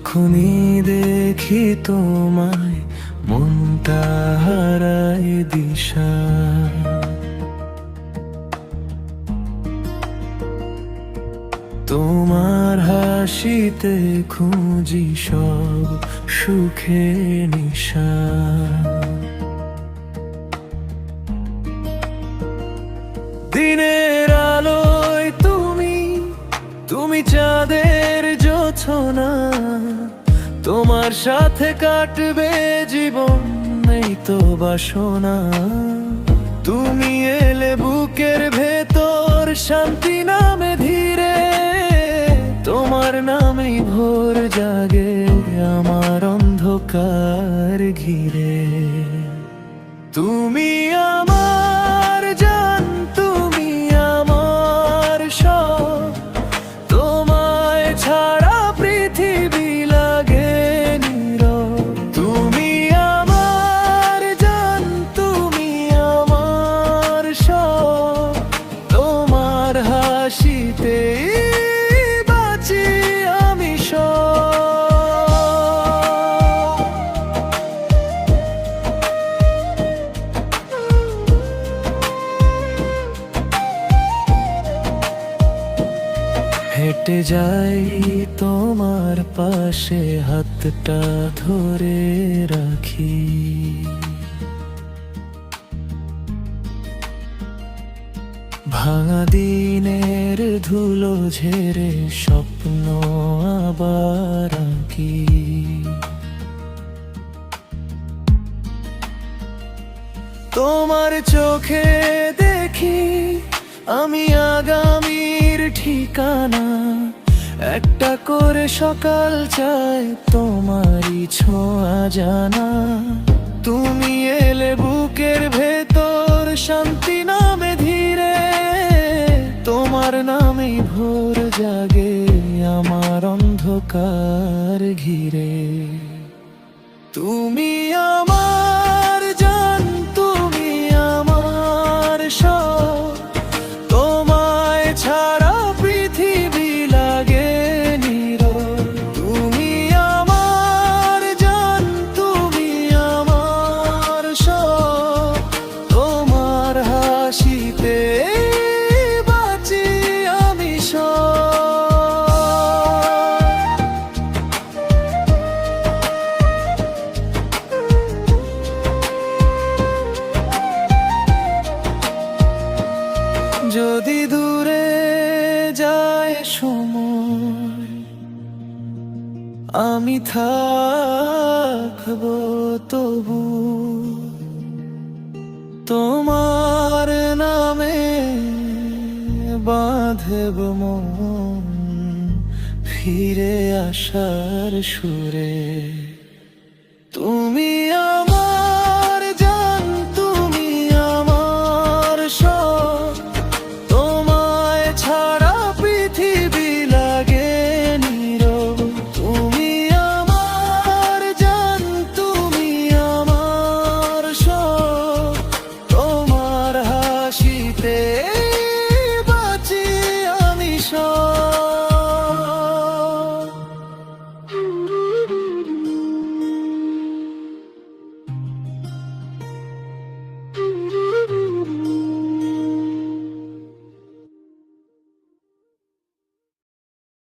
যখনই দেখি তোমায় মনটা হারায় দিশা। তোমার হাসিতে খুঁজি সব সুখে নিশা। দিনের আলোয় তুমি, তুমি চাঁদের জোছনা। তোমার সাথে কাটবে জীবন, নেই তো বাসনা। তুমি এলে বুকের ভেতর শান্তি নামে ধীরে। তোমার নামেই ভোর জাগে আমার অন্ধকার ঘিরে। তুমি আমার জান, তুমি আমার সব। তোমায় ছাড়া পৃথিবী লাগে নীরব। তুমি আমার জান, তুমি আমার সব। তোমার হাসিতে বাঁচি আমি সব। হেঁটে যাই তোমার পাশে, হাতটা ধরে রাখি। ভাঙা দিনের ধুলো ঝেড়ে স্বপ্ন আবার আঁকি। তোমার চোখে দেখি আমি আগামীর ঠিকানা। একটা করে সকাল চাই তোমারই ছোঁয়া জানা। তুমি এলে বুকের ভেতর শান্তি নামে ধীরে। তোমার নামেই ভোর জাগে আমার অন্ধকার ঘিরে। তুমি আমার জান, তুমি আমার সব। তোমায় ছাড়া পৃথিবী লাগে নীরব। তুমি আমার জান, তুমি আমার সব। তোমার হাসিতে বাঁচি আমি সব। যদি দূরে যায় সময়, আমি থাকবো তবু। তোমার নামে বাঁধব মন, ফিরে আসার সুরে। তুমি আমার জান, তুমি আমার সব। তোমায় ছাড়া পৃথিবী লাগে নীরব। তুমি আমার জান, তুমি আমার সব। তোমার হাসিতে বাঁচি আমি সব।